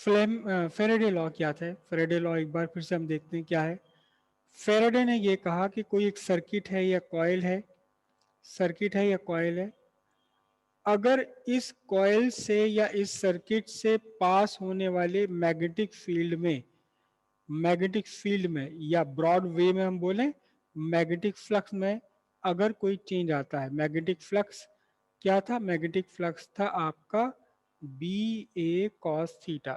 Faraday law क्या था? Faraday law एक बार फिर से हम देखते हैं क्या है। फेरेडे ने ये कहा कि कोई एक सर्किट है या कॉइल है, सर्किट है या कॉइल है, अगर इस कॉइल से या इस सर्किट से पास होने वाले मैग्नेटिक फील्ड में, मैग्नेटिक फील्ड में या ब्रॉड वे में हम बोलें मैग्नेटिक फ्लक्स में अगर कोई चेंज आता है। मैग्नेटिक फ्लक्स क्या था? मैग्नेटिक फ्लक्स था आपका B A cos theta,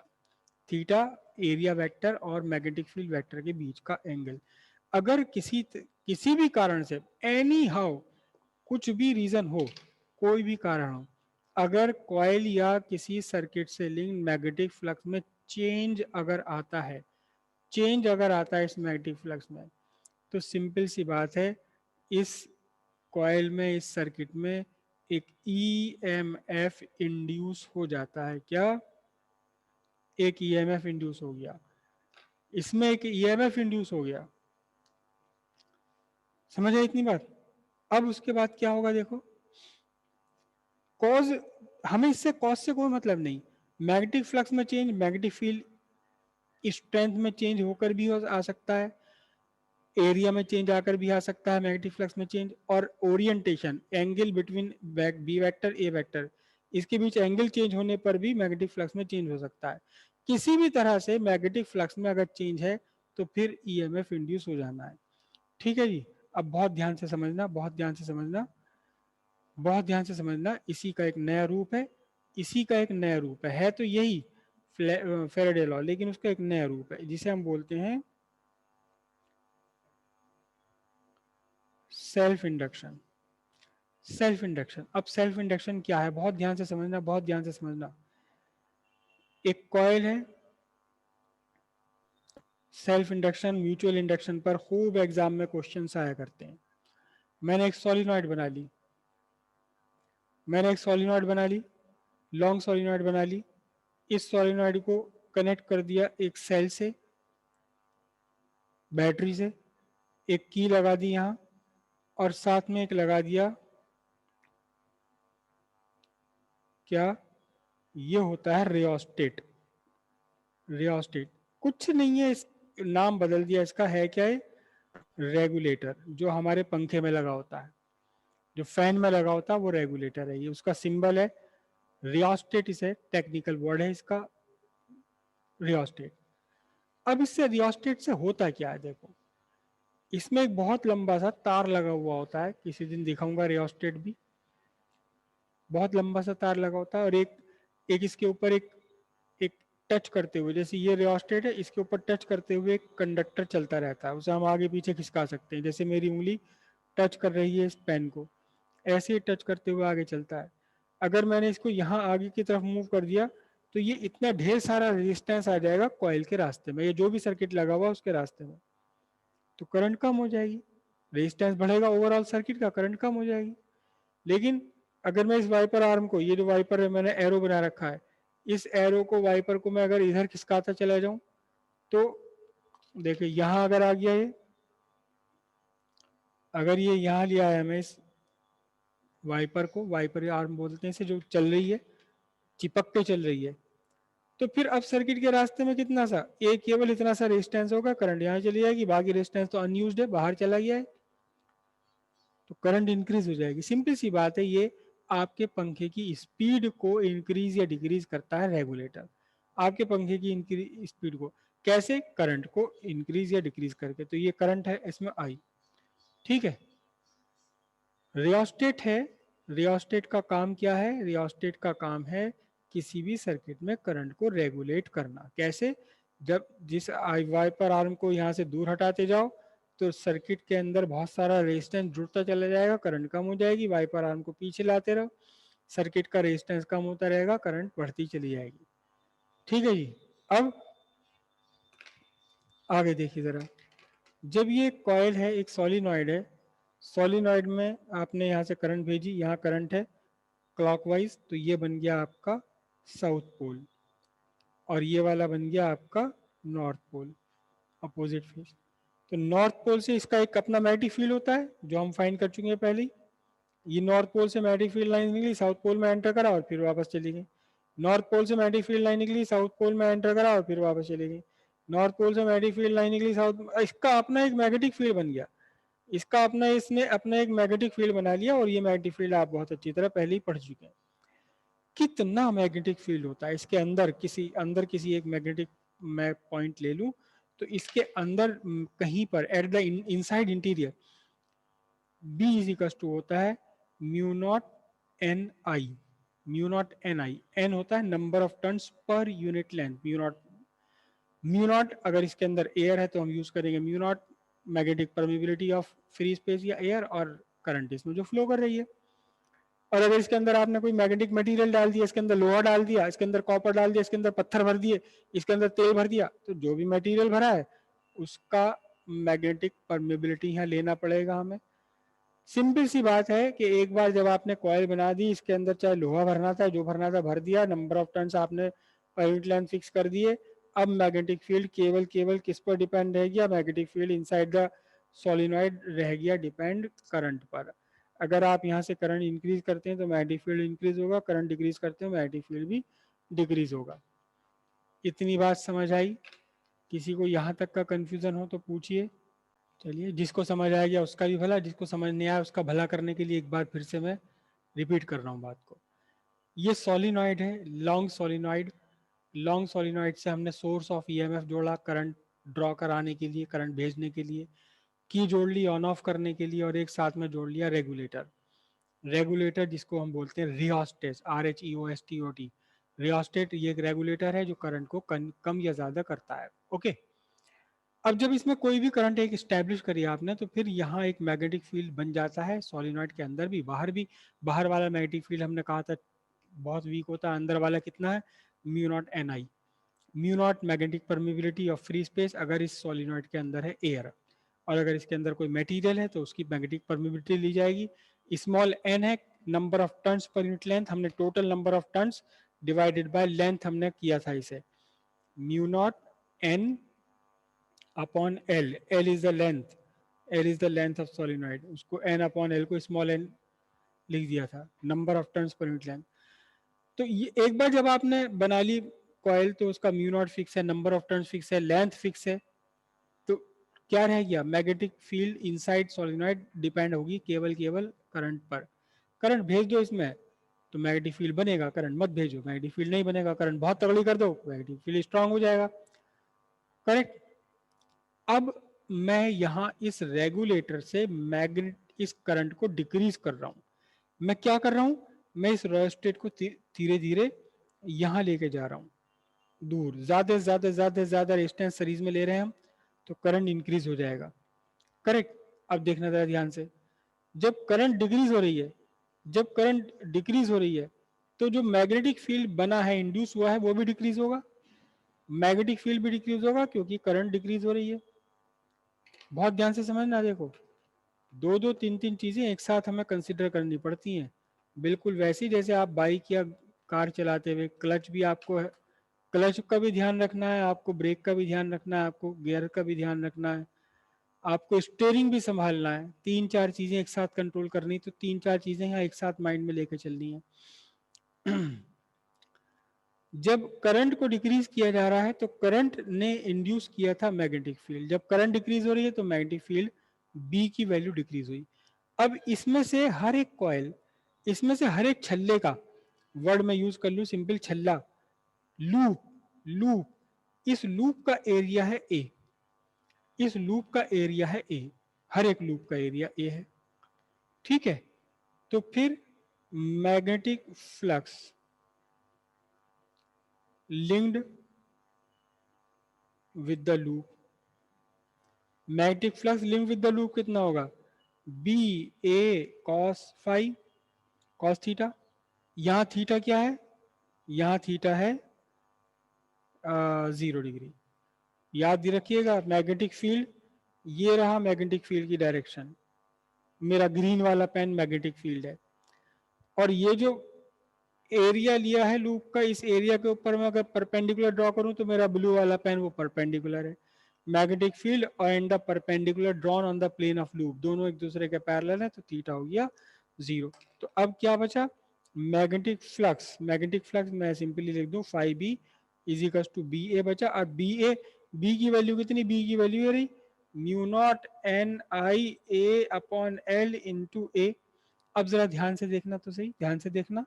theta area vector और मैग्नेटिक फील्ड वेक्टर के बीच का एंगल। अगर किसी भी कारण से, एनी हाउ, कुछ भी रीजन हो, कोई भी कारण हो, अगर कॉइल या किसी सर्किट से लिंक मैग्नेटिक फ्लक्स में चेंज अगर आता है, चेंज अगर आता है इस मैग्नेटिक फ्लक्स में, तो सिंपल सी बात है, इस कॉइल में, इस सर्किट में एक ईएमएफ इंड्यूस हो जाता है। क्या? एक ईएमएफ इंड्यूस हो गया, इसमें एक ईएमएफ इंड्यूस हो गया। समझ आई इतनी बात? अब उसके बाद क्या होगा देखो, कॉज, हमें इससे कॉज से कोई मतलब नहीं। मैग्नेटिक फ्लक्स में चेंज, मैग्नेटिक फील्ड स्ट्रेंथ में चेंज होकर भी आ सकता है, एरिया में चेंज आकर भी आ सकता है मैग्नेटिक फ्लक्स में चेंज, और orientation, angle between B vector A vector, इसके बीच एंगल चेंज होने पर भी मैग्नेटिक फ्लक्स में चेंज हो सकता है। किसी भी तरह से मैग्नेटिक फ्लक्स में अगर चेंज है तो फिर ईएमएफ इंड्यूस हो जाना है। ठीक है जी। अब बहुत ध्यान से समझना, बहुत ध्यान से समझना, बहुत ध्यान से समझना, इसी का एक नया रूप है, इसी का एक नया रूप है तो यही फेरेडे लॉ, लेकिन उसका एक नया रूप है जिसे हम बोलते हैं सेल्फ इंडक्शन। सेल्फ इंडक्शन, अब सेल्फ इंडक्शन क्या है बहुत ध्यान से समझना, बहुत ध्यान से समझना। एक कॉइल है, सेल्फ इंडक्शन, म्यूचुअल इंडक्शन पर खूब एग्जाम में क्वेश्चन आया करते हैं। मैंने एक सॉलिनॉइड बना ली, मैंने एक सॉलिनॉइड बना ली, लॉन्ग सॉलिनॉइड बना ली, इस सॉलिनॉइड को कनेक्ट कर दिया एक सेल से, बैटरी से, एक की लगा दी यहां, और साथ में एक लगा दिया, क्या? ये होता है रियोस्टेट। रियोस्टेट कुछ नहीं है, इस नाम बदल दिया इसका, है क्या है? रेगुलेटर। जो हमारे पंखे में लगा होता है, जो फैन में लगा होता है, वो रेगुलेटर है। ये उसका सिंबल है रियोस्टेट, इसे टेक्निकल वर्ड है इसका, रियोस्टेट। अब इससे रियोस्टेट से होता क्या है देखो, इसमें एक बहुत लंबा सा तार लगा हुआ होता है, किसी दिन दिखाऊंगा रियोस्टेट भी, बहुत लंबा सा तार लगा होता है, और एक एक इसके ऊपर एक एक टच करते हुए, जैसे ये रियोस्टेट है, इसके ऊपर टच करते हुए एक कंडक्टर चलता रहता है, उसे हम आगे पीछे खिसका सकते हैं। जैसे मेरी उंगली टच कर रही है इस पेन को, ऐसे ही टच करते हुए आगे चलता है। अगर मैंने इसको यहाँ आगे की तरफ मूव कर दिया तो ये इतना ढेर सारा रेजिस्टेंस आ जाएगा कॉइल के रास्ते में, ये जो भी सर्किट लगा हुआ उसके रास्ते में, तो करंट कम हो जाएगी, रेजिस्टेंस बढ़ेगा, ओवरऑल सर्किट का करंट कम हो जाएगी। लेकिन अगर मैं इस वाइपर आर्म को, ये जो वाइपर है मैंने एरो बना रखा है, इस एरो को, वाइपर को मैं अगर इधर खिसकाता चला जाऊं तो देखिए यहां अगर आ गया ये, अगर ये यहां लिया है मैं इस वाइपर को, वाइपर आर्म बोलते हैं इसे, जो चल रही है, चिपक के चल रही है, तो फिर अब सर्किट के रास्ते में कितना सा, एक केवल इतना सा रेजिस्टेंस होगा, करंट यहाँ चली जाएगी, बाकी रेजिस्टेंस तो अनयूज्ड है, बाहर चला गया है, तो करंट इंक्रीज हो जाएगी। सिंपल सी बात है, ये आपके पंखे की स्पीड को इंक्रीज या डिक्रीज करता है रेगुलेटर, आपके पंखे की स्पीड को कैसे, करंट को इंक्रीज या डिक्रीज करके। तो ये करंट है इसमें आई, ठीक है। रियोस्टेट है, रियोस्टेट का काम क्या है? रियोस्टेट का काम है किसी भी सर्किट में करंट को रेगुलेट करना। कैसे? जब जिस वाइपर आर्म को यहाँ से दूर हटाते जाओ तो सर्किट के अंदर बहुत सारा रेजिस्टेंस जुड़ता चला जाएगा, करंट कम हो जाएगी, वाइपर आर्म को पीछे लाते रहो, सर्किट का रेजिस्टेंस कम होता रहेगा, करंट बढ़ती चली जाएगी। ठीक है जी। अब आगे देखिए जरा, जब ये कॉइल है, एक सॉलिनॉइड है, सॉलिनॉइड में आपने यहाँ से करंट भेजी, यहाँ करंट है क्लॉकवाइज, तो ये बन गया आपका साउथ पोल, और ये वाला बन गया आपका नॉर्थ पोल, अपोजिट फेस। तो नॉर्थ पोल से इसका एक अपना मैग्नेटिक फील्ड होता है जो हम फाइंड कर चुके हैं पहले ही। ये नॉर्थ पोल से मैग्नेटिक फील्ड लाइन निकली, साउथ पोल में एंटर करा और फिर वापस चली गई। नॉर्थ पोल से मैग्नेटिक फील्ड लाइन निकली, साउथ पोल में एंटर करा और फिर वापस चली गई। नॉर्थ पोल से मैग्नेटिक फील्ड लाइन निकली साउथ, इसका अपना एक मैग्नेटिक फील्ड बन गया, इसका अपना, इसने अपना एक मैग्नेटिक फील्ड बना लिया। और ये मैग्नेटिक फील्ड आप बहुत अच्छी तरह पहले ही पढ़ चुके हैं। कितना मैग्नेटिक फील्ड होता है इसके अंदर, किसी एक मैग्नेटिक मैं पॉइंट ले लूं तो इसके अंदर कहीं पर at the inside interior B is equal to होता है mu naught N I, mu naught N I, N होता है number of turns per unit length, mu naught अगर इसके अंदर एयर है तो हम यूज करेंगे mu naught magnetic permeability of free space या एयर, और करंट इसमें जो फ्लो कर रही है। और अगर इसके अंदर आपने कोई मैग्नेटिक मटेरियल डाल दिया, इसके अंदर लोहा डाल दिया, इसके अंदर कॉपर डाल दिया, इसके अंदर पत्थर भर दिए, इसके अंदर तेल भर दिया, तो जो भी मटेरियल भरा है उसका मैग्नेटिक परमिबिलिटी यहाँ लेना पड़ेगा हमें। सिंपल सी बात है कि एक बार जब आपने कॉइल बना दी, इसके अंदर चाहे लोहा भरना था, जो भरना था भर दिया, नंबर ऑफ टर्न्स आपने पर यूनिट लेंथ फिक्स कर दिए। अब मैग्नेटिक फील्ड केवल किस पर डिपेंड रह गया, magnetic field inside the solenoid रह गया डिपेंड करंट पर। अगर आप यहाँ से करंट इंक्रीज करते हैं तो मैग्नेटिक फील्ड इंक्रीज होगा, करंट डिक्रीज करते हैं मैग्नेटिक फील्ड भी डिक्रीज होगा। इतनी बात समझ आई? किसी को यहाँ तक का कंफ्यूजन हो तो पूछिए। चलिए, जिसको समझ आ गया उसका भी भला, जिसको समझ नहीं आया उसका भला करने के लिए एक बार फिर से मैं रिपीट कर रहा हूँ बात को। ये सोलिनॉइड है, लॉन्ग सोलिनॉइड। लॉन्ग सोलिनॉइड से हमने सोर्स ऑफ ईएमएफ जोड़ा करंट ड्रॉ कराने के लिए, करंट भेजने के लिए, की जोड़ ली ऑन ऑफ करने के लिए, और एक साथ में जोड़ लिया रेगुलेटर। रेगुलेटर जिसको हम बोलते हैं रियोस्टेट, RHEOSTOT, रियोस्टेट, ये एक रेगुलेटर है जो करंट को कम या ज्यादा करता है। ओके, अब जब इसमें कोई भी करंट एक स्टैब्लिश करी आपने तो फिर यहाँ एक मैग्नेटिक फील्ड बन जाता है सोलिनॉइड के अंदर भी, बाहर भी। बाहर वाला मैग्नेटिक फील्ड हमने कहा था बहुत वीक होता है, अंदर वाला कितना है, mu naught N I, mu naught magnetic permeability of free space अगर इस सोलिनॉइड के अंदर है एयर, और अगर इसके अंदर कोई मटेरियल है तो उसकी मैग्नेटिक परमिबिलिटी ली जाएगी। स्मॉल एन है number of turns per unit length, हमने total number of turns divided by length हमने किया था इसे, mu naught N upon L, L is the length, L is the length of solenoid, उसको N upon L को small N लिख दिया था, number of turns per unit length. तो ये एक बार जब आपने बना ली कॉइल तो उसका म्यू नॉट फिक्स है, नंबर ऑफ टर्न्स फिक्स है, लेंथ फिक्स है, तो क्या रह गया, magnetic field inside solenoid depend होगी केवल करंट पर। करंट भेज दो इसमें तो मैग्नेटिक फील्ड बनेगा, करंट मत भेजो मैग्नेटिक फील्ड नहीं बनेगा, करंट बहुत तगड़ी कर दो मैग्नेटिक फील्ड स्ट्रांग हो जाएगा। करेक्ट। अब मैं यहाँ इस रेगुलेटर से मैग्नेट इस करंट को डिक्रीज कर रहा हूँ। मैं क्या कर रहा हूँ, मैं इस रियोस्टेट को धीरे धीरे यहाँ लेके जा रहा हूँ दूर, ज्यादा से ज्यादा रेजिस्टेंस सीरीज में ले रहे हैं हम तो करंट इंक्रीज हो जाएगा। करेक्ट। अब देखना जरा ध्यान से, जब करंट डिक्रीज हो रही है, जब करंट डिक्रीज हो रही है तो जो मैग्नेटिक फील्ड बना है, इंड्यूस हुआ है, वो भी डिक्रीज होगा, मैग्नेटिक फील्ड भी डिक्रीज होगा क्योंकि करंट डिक्रीज हो रही है। बहुत ध्यान से समझना, देखो दो दो तीन तीन चीजें एक साथ हमें कंसिडर करनी पड़ती हैं। बिल्कुल वैसी जैसे आप बाइक या कार चलाते हुए क्लच भी आपको है, क्लच का भी ध्यान रखना है आपको, ब्रेक का भी ध्यान रखना है आपको, गियर का भी ध्यान रखना है आपको, स्टीयरिंग भी संभालना है। तीन चार चीजें एक साथ कंट्रोल करनी, तो तीन चार चीजें यहाँ एक साथ माइंड में लेके चलनी है। जब करंट को डिक्रीज किया जा रहा है तो करंट ने इंड्यूस किया था मैग्नेटिक फील्ड, जब करंट डिक्रीज हो रही है तो मैग्नेटिक फील्ड बी की वैल्यू डिक्रीज हुई। अब इसमें से हर एक कॉइल, इसमें से हर एक छल्ले का वर्ड में यूज कर लू सिंपल छल्ला, लूप, लूप, इस लूप का एरिया है ए, इस लूप का एरिया है ए, हर एक लूप का एरिया ए है। ठीक है, तो फिर magnetic flux linked with the loop, magnetic flux link with the loop कितना होगा, B A cos five cos theta. यहां थीटा क्या है, यहां थीटा है 0 डिग्री। याद रखिएगा मैग्नेटिक फील्ड, ये रहा मैग्नेटिक फील्ड की डायरेक्शन, मेरा ग्रीन वाला पेन मैग्नेटिक फील्ड है, और ये जो एरिया लिया है लूप का, इस एरिया के ऊपर मैं अगर परपेंडिकुलर ड्रॉ करूं तो मेरा ब्लू वाला पेन वो परपेंडिकुलर है। Magnetic field and the perpendicular drawn on the plane of loop, दोनों एक दूसरे के पैरेलल है तो थीटा हो गया 0। तो अब क्या बचा, मैग्नेटिक फ्लक्स मैं सिंपली लिख दूं phi B is equal to B A बचा। और बी की वैल्यू कितनी, बी की वैल्यू है रही mu naught N I A upon L into A. अब जरा ध्यान से देखना, तो सही ध्यान से देखना,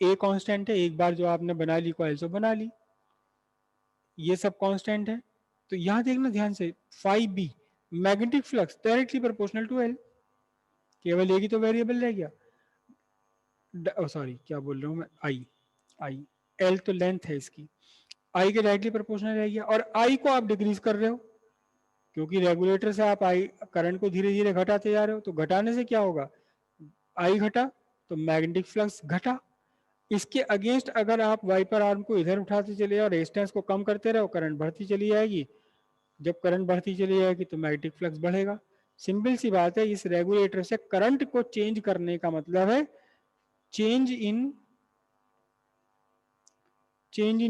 ए कांस्टेंट है, एक बार जो आपने बना ली कॉइल तो बना ली, ये सब कांस्टेंट है। तो यहां देखना ध्यान से, phi B magnetic flux directly proportional to L, केवल एक ही तो वेरिएबल रह गया, सॉरी क्या बोल रहा हूँ मैं, आई आई एल तो लेंथ है इसकी, आई के डायरेक्टली प्रोपोर्शनल रह गया। और आई को आप डिक्रीज कर रहे हो, क्योंकि रेगुलेटर से आप आई करंट को धीरे धीरे घटाते जा रहे हो, तो घटाने से क्या होगा, आई घटा तो मैग्नेटिक फ्लक्स घटा। इसके अगेंस्ट अगर आप वाइपर आर्म को इधर उठाते चले और रेजिस्टेंस को कम करते रहो, करंट बढ़ती चली जाएगी, जब करंट बढ़ती चली जाएगी तो मैग्नेटिक फ्लक्स बढ़ेगा। सिंपल सी बात है, इस रेगुलेटर से करंट को चेंज करने का मतलब है change in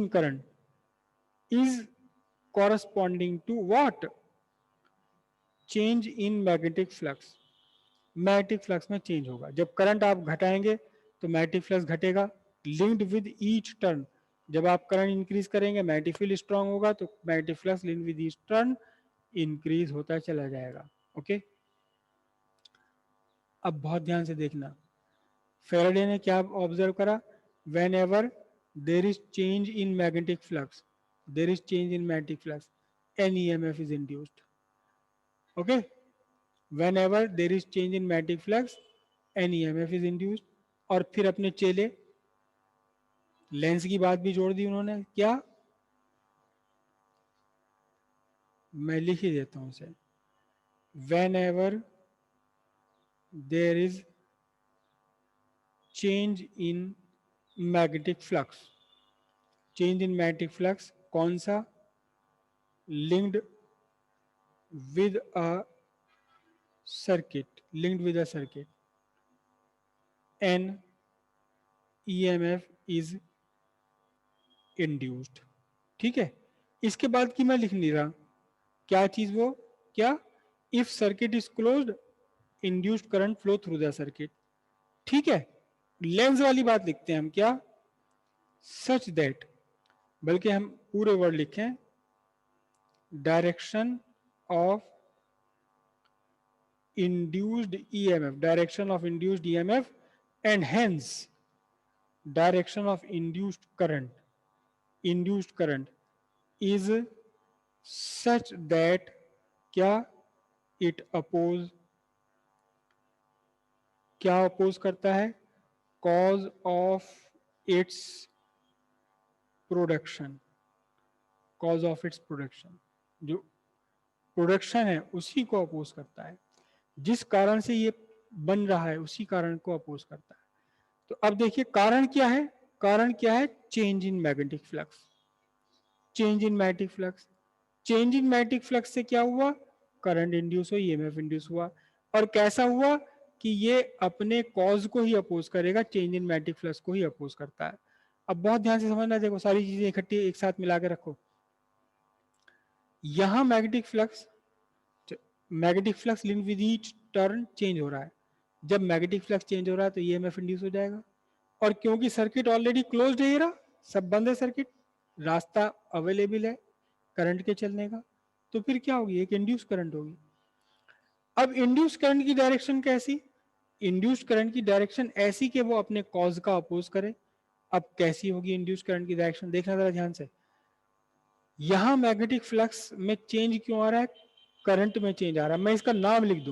current is corresponding to what, change in magnetic flux. Magnetic flux में चेंज होगा, जब करंट आप घटाएंगे तो मैग्नेटिक फ्लक्स घटेगा, लिंक्ड विद ईच टर्न। जब आप करंट इंक्रीज करेंगे मैग्नेटिक फील्ड स्ट्रांग होगा, तो magnetic flux linked with each turn increase होता चला जाएगा। ओके, अब बहुत ध्यान से देखना, फेराडे ने क्या ऑब्जर्व करा, whenever there is change in magnetic flux, there is change in magnetic flux, N E M F is induced. Okay, whenever there is change in magnetic flux an EMF is induced। और फिर अपने चेले lens की बात भी जोड़ दी उन्होंने, क्या, मैं लिख ही देता हूं उसे, whenever there is change in magnetic flux, change in magnetic flux कौन सा, linked with a circuit an EMF is induced। ठीक है, इसके बाद की मैं लिख नहीं रहा, क्या चीज वो, क्या, if circuit is closed induced current flow through the circuit. ठीक है, लेंस वाली बात लिखते हैं हम, क्या, सच दैट, बल्कि हम पूरे वर्ड लिखें, direction of induced EMF, direction of induced EMF, and hence direction of induced current is such that क्या, क्या अपोज करता है, कॉज ऑफ इट्स प्रोडक्शन, जो प्रोडक्शन है उसी को अपोज करता है, जिस कारण से ये बन रहा है उसी कारण को अपोज करता है। तो अब देखिए कारण क्या है, change in magnetic flux, change in magnetic flux से क्या हुआ, करंट इंड्यूस हो, ईएमएफ इंड्यूस हुआ। और कैसा हुआ कि ये अपने कॉज को ही अपोज करेगा, चेंज इन मैग्नेटिक फ्लक्स को ही अपोज करता है। अब बहुत ध्यान से समझना, देखो सारी चीजें इकट्ठी एक साथ मिला के रखो। यहां magnetic flux link with each turn change हो रहा है, जब मैग्नेटिक फ्लक्स चेंज हो रहा है तो ईएमएफ इंड्यूस हो जाएगा। और क्योंकि सर्किट ऑलरेडी क्लोज्ड है, ये रहा सब बंद है, सर्किट रास्ता अवेलेबल है करंट के चलने का, तो फिर क्या होगी, एक इंड्यूस करंट होगी। अब इंड्यूस करंट की डायरेक्शन कैसी, इंड्यूस करंट की डायरेक्शन ऐसी कि वो अपने कॉज का अपोज करे। अब कैसी होगी इंड्यूस करंट की डायरेक्शन, देखना जरा ध्यान से, यहां मैग्नेटिक फ्लक्स में चेंज क्यों आ रहा है, करंट में चेंज आ रहा है। मैं इसका नाम लिख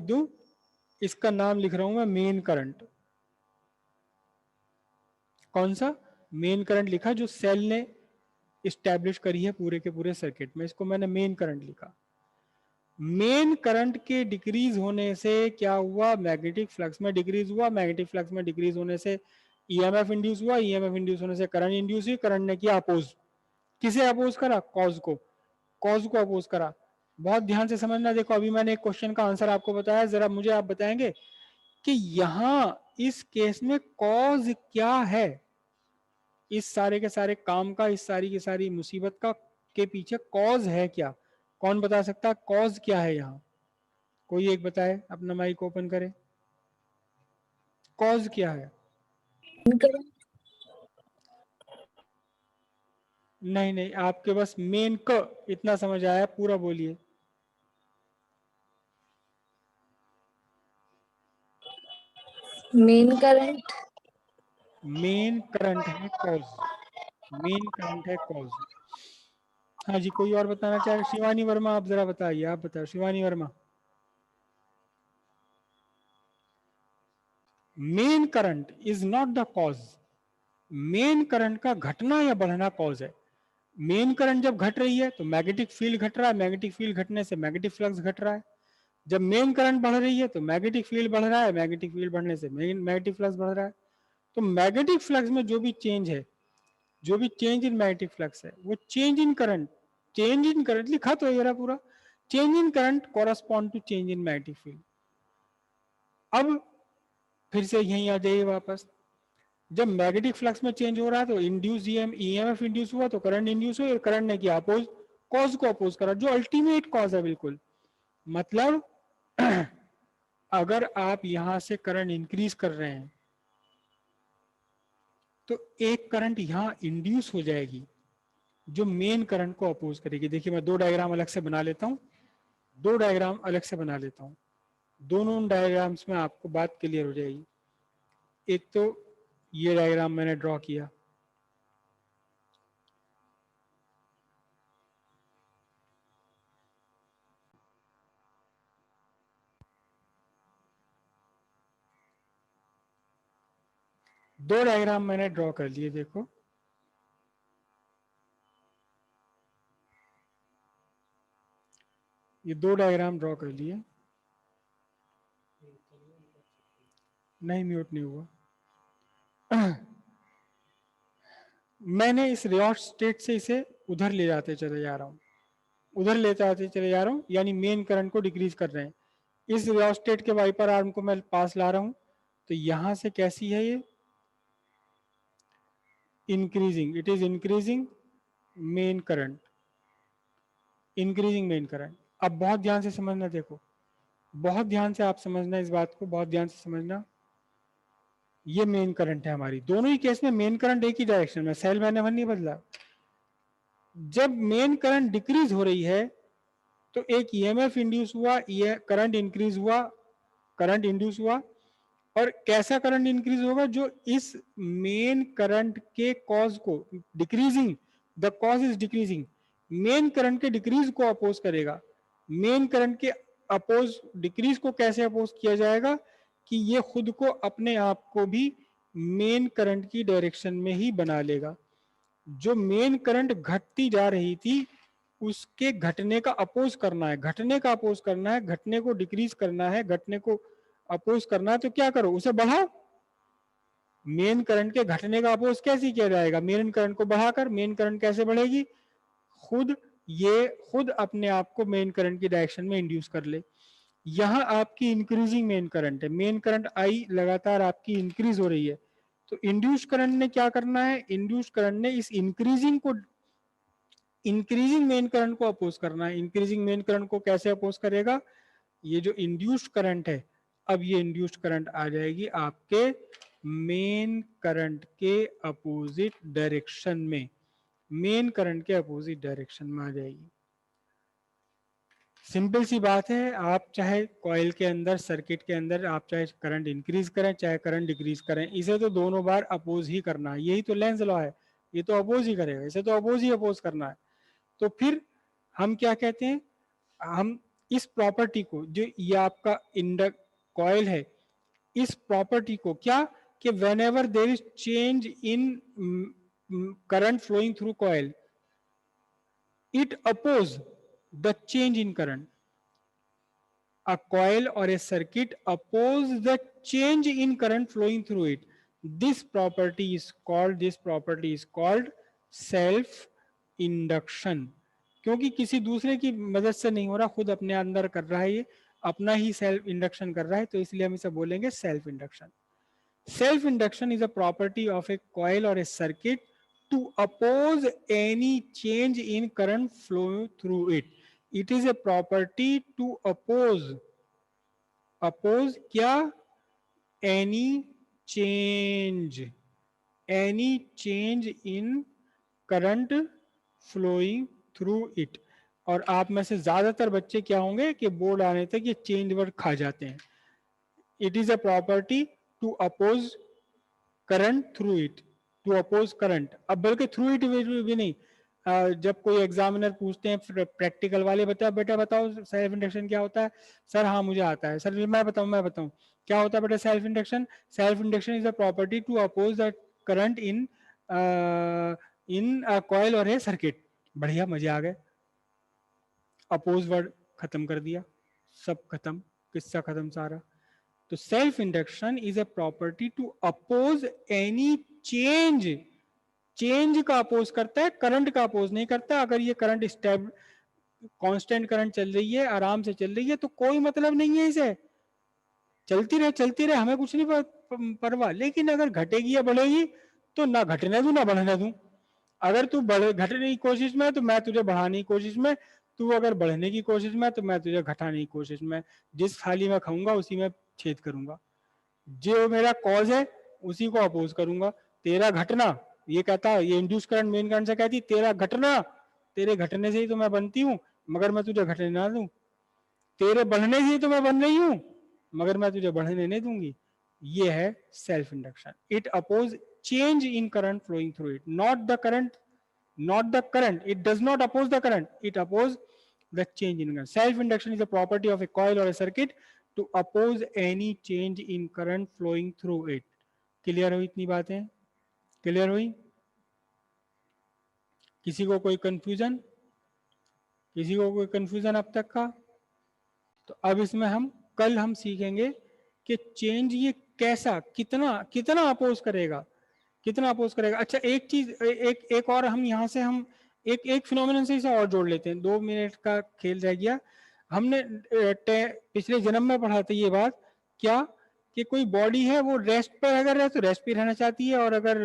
दूं, इसका नाम लिख रहा हूं मैं मेन करंट। कौन सा, मेन करंट लिखा, जो सेल ने इस्टेब्लिश करी है पूरे के पूरे सर्किट में, इसको मैंने मेन करंट लिखा। मेन करंट के डिक्रीज होने से क्या हुआ, मैग्नेटिक फ्लक्स में डिक्रीज हुआ, मैग्नेटिक फ्लक्स में डिक्रीज होने से ईएमएफ इंड्यूस हुआ, ईएमएफ इंड्यूस होने से करंट इंड्यूस हुई, करंट ने किया अपोज, किसे अपोज करा, कॉज को अपोज करा। बहुत ध्यान से समझना, देखो अभी मैंने एक क्वेश्चन का आंसर आपको बताया, जरा मुझे आप बताएंगे कि यहां इस केस में कॉज क्या है, इस सारे के सारे काम का, इस सारी की सारी मुसीबत का के पीछे कॉज है क्या, कौन बता सकता है कॉज क्या है यहाँ, कोई एक बताए, अपना माइक ओपन करे। कॉज क्या है? नहीं नहीं, आपके बस मेन क इतना समझ आया, पूरा बोलिए। Main current. मेन करंट है कॉज, मेन करंट है कॉज। हाँ जी, कोई और बताना चाहे? शिवानी वर्मा, आप जरा बताइए, आप बताओ Shivani Verma. Main current is not the cause. Main current का घटना या बढ़ना कॉज है। मेन करंट जब घट रही है तो मैग्नेटिक फील्ड घट रहा है, मैग्नेटिक फील्ड घटने से मैग्नेटिक फ्लक्स घट रहा है। जब मेन करंट बढ़ रही है तो मैग्नेटिक फील्ड बढ़ रहा है, मैग्नेटिक फील्ड बढ़ने से मैग्नेटिक फ्लक्स बढ़ रहा है। तो मैग्नेटिक फ्लक्स में जो भी चेंज है, जो भी चेंज इन मैग्नेटिक फ्लक्स है, वो change in current, change in current लिखा तो है पूरा, change in current correspond to change in magnetic field. अब फिर से यहीं आ जाइए वापस, जब मैग्नेटिक फ्लक्स में चेंज हो रहा है तो इंड्यूस ईएमएफ इंड्यूस हुआ तो करंट इंड्यूस हुआ, करंट ने किया अपोज, कॉज को अपोज करा, जो अल्टीमेट कॉज है बिल्कुल। मतलब अगर आप यहां से करंट इंक्रीज कर रहे हैं तो एक करंट यहां इंड्यूस हो जाएगी जो मेन करंट को अपोज करेगी। देखिए मैं दो डायग्राम अलग से बना लेता हूं, दो डायग्राम अलग से बना लेता हूं, दोनों डायग्राम्स में आपको बात क्लियर हो जाएगी। एक तो ये डायग्राम मैंने ड्रॉ किया, दो डायग्राम मैंने ड्रॉ कर लिए, देखो ये दो डायग्राम ड्रॉ कर लिए। नहीं म्यूट नहीं हुआ। मैंने इस रियोट स्टेट से इसे उधर ले जाते चले जा रहा हूं, उधर ले जाते चले जा रहा हूं, यानी मेन करंट को डिक्रीज कर रहे हैं। इस रियोट स्टेट के वाइपर आर्म को मैं पास ला रहा हूं, तो यहां से कैसी है ये, increasing, it is increasing main current, increasing main current. अब बहुत ध्यान से समझना, देखो बहुत ध्यान से आप समझना इस बात को, बहुत ध्यान से समझना। ये मेन करंट है हमारी, दोनों ही केस में मेन करंट एक ही डायरेक्शन में, सेल मैंने नहीं बदला। जब मेन करंट डिक्रीज हो रही है तो एक ईएमएफ इंड्यूस हुआ, ये करंट इंक्रीज हुआ, करंट इंड्यूस हुआ। और कैसा करंट इंक्रीज होगा, जो इस मेन करंट के कॉज को decreasing, the cause is decreasing, main current के डिक्रीज को अपोज करेगा। मेन करंट के अपोज, डिक्रीज को कैसे अपोज किया जाएगा कि ये खुद को अपने आप को भी मेन करंट की डायरेक्शन में ही बना लेगा। जो मेन करंट घटती जा रही थी उसके घटने का अपोज करना है, घटने का अपोज करना है, घटने को डिक्रीज करना है, घटने को अपोज करना है, तो क्या करो, उसे बढ़ाओ। मेन करंट के घटने का अपोज कैसे किया जाएगा, मेन करंट को बढ़ाकर। मेन करंट कैसे बढ़ेगी, खुद ये खुद अपने आप को मेन करंट की डायरेक्शन में इंड्यूस कर ले। यहां आपकी इंक्रीजिंग मेन करंट है, मेन करंट आई लगातार आपकी इंक्रीज हो रही है, तो इंड्यूस करंट ने क्या करना है, इंड्यूस करंट ने इस इंक्रीजिंग को, इंक्रीजिंग मेन करंट को अपोज करना है। इंक्रीजिंग मेन करंट को कैसे अपोज करेगा, ये जो इंड्यूस्ड करंट है, अब ये इंड्यूस्ड करंट आ जाएगी आपके मेन करंट के अपोजिट डायरेक्शन में, मेन करंट के अपोजिट डायरेक्शन में आ जाएगी। सिंपल सी बात है, आप चाहे कॉइल के अंदर, सर्किट के अंदर आप चाहे करंट इंक्रीज करें चाहे करंट डिक्रीज करें, इसे तो दोनों बार अपोज ही करना है, यही तो लेंज लॉ है, ये तो अपोज ही करेगा, इसे तो अपोज ही अपोज करना है। तो फिर हम क्या कहते हैं, हम इस प्रॉपर्टी को, जो ये आपका इंडक कॉइल है, इस प्रॉपर्टी को क्या, कि whenever there is change in current flowing through coil, it oppose the change in current. A coil or a circuit oppose the change in current flowing through it. This property is called self induction. क्योंकि किसी दूसरे की मदद से नहीं हो रहा, खुद अपने अंदर कर रहा है, ये अपना ही सेल्फ इंडक्शन कर रहा है, तो इसलिए हम इसे बोलेंगे self induction. Self induction is a property of A coil और a circuit to oppose any change in current flow through it. It is a property to oppose क्या, any change, any change in current flowing through it. और आप में से ज्यादातर बच्चे क्या होंगे कि बोर्ड आने तक ये चेंज वर्ड खा जाते हैं. It is a property to oppose current through it, to oppose current. अब बल्कि थ्रू इट भी नहीं, जब कोई एग्जामिनर पूछते हैं प्रैक्टिकल वाले, बता बेटा बताओ सेल्फ इंडक्शन क्या होता है, सर हाँ मुझे आता है, सर मैं बताऊं क्या होता है बेटा self induction. Self induction is a property to oppose the current in in coil और ए सर्किट. बढ़िया, मजे आ गए. अपोज वर्ड खत्म कर दिया, सब खत्म, किस्सा खत्म सारा. तो self induction is a property to oppose any change. Change का अपोज करता है, करंट का अपोज नहीं करता. अगर ये करंट स्टेब कांस्टेंट करंट चल रही है, आराम से चल रही है, तो कोई मतलब नहीं है इसे, चलती रहे, हमें कुछ नहीं परवाह. लेकिन अगर घटेगी या बढ़ेगी तो ना घटने दूं ना बढ़ने दूं. अगर तू घटने की कोशिश में है तो मैं तुझे बढ़ाने की कोशिश में, तू अगर बढ़ने की कोशिश में तो मैं तुझे घटाने की कोशिश में. जिस थाली में खाऊंगा उसी में छेद करूंगा. जो मेरा कॉज है उसी को अपोज करूंगा. तेरा घटना, ये कहता है, ये इंड्यूस करंट मेन करंट से कहती तेरा घटना, तेरे घटने से ही तो मैं बनती हूं, मगर मैं तुझे घटने ना दूं. तेरे बढ़ने से ही तो मैं बन रही हूं, मगर मैं तुझे बढ़ने नहीं दूंगी. ये है self induction. It oppose change in current flowing through it, not the current, not the current. It does not oppose the current, it opposes the change in current. Self induction is a property of a coil or a circuit to oppose any change in current flowing through it. Clear हुई इतनी बातें? Clear हुई? किसी को कोई confusion? किसी को कोई कंफ्यूजन अब तक का? तो अब इसमें कल हम सीखेंगे कि चेंज ये कैसा, कितना कितना अपोज करेगा, कितना अपोज करेगा. अच्छा एक चीज, एक और हम यहाँ से हम एक फिनोमिनन से इसे और जोड़ लेते हैं. 2 मिनट का खेल रह गया. हमने पिछले जन्म में पढ़ा था ये बात, क्या कि कोई बॉडी है वो रेस्ट पर अगर है तो रेस्ट पे रहना चाहती है, और अगर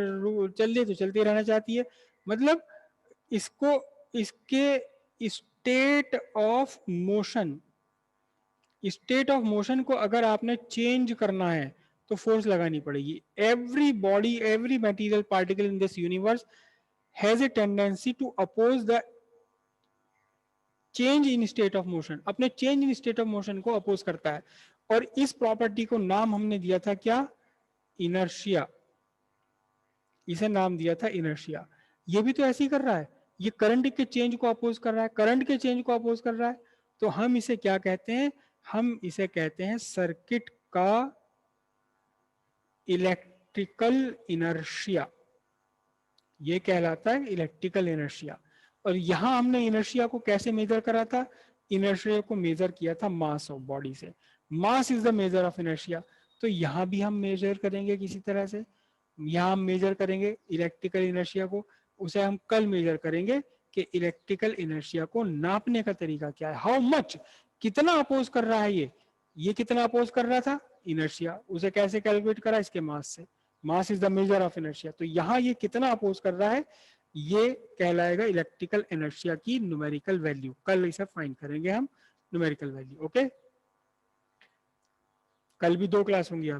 चल रही तो चलती रहना चाहती है. मतलब इसको, इसके state of motion, state of motion को अगर आपने चेंज करना है तो फोर्स लगानी पड़ेगी. Every body, every material particle in this universe has a tendency to oppose the change in state of motion. अपने change in state of motion को अपोज करता है. और इस प्रॉपर्टी को नाम हमने दिया था क्या? इनर्शिया. इसे नाम दिया था इनर्शिया. ये भी तो ऐसे ही कर रहा है, ये करंट के चेंज को अपोज कर रहा है, करंट के चेंज को अपोज कर रहा है. तो हम इसे क्या कहते हैं? हम इसे कहते हैं सर्किट का इलेक्ट्रिकल इनर्शिया. ये कहलाता है इलेक्ट्रिकल इनर्शिया. और यहां हमने इनर्शिया को कैसे मेजर करा था? इनर्शिया को मेजर किया था मास ऑफ बॉडी से. Mass is the measure of inertia. तो यहां भी हम मेजर करेंगे किसी तरह से. यहां हम मेजर करेंगे इलेक्ट्रिकल इनर्शिया को. उसे हम कल मेजर करेंगे कि इलेक्ट्रिकल इनर्शिया को नापने का तरीका क्या है. हाउ मच, कितना अपोज कर रहा है ये कितना अपोज कर रहा था? इनर्शिया. उसे कैसे कैलकुलेट करा? इसके मास से. Mass is the measure of inertia. तो यहां ये कितना अपोज कर रहा है, ये कहलाएगा इलेक्ट्रिकल इनर्शिया की न्यूमेरिकल वैल्यू. कल इसे फाइंड करेंगे हम न्यूमेरिकल वैल्यू. ओके, कल भी 2 क्लास होंगी आप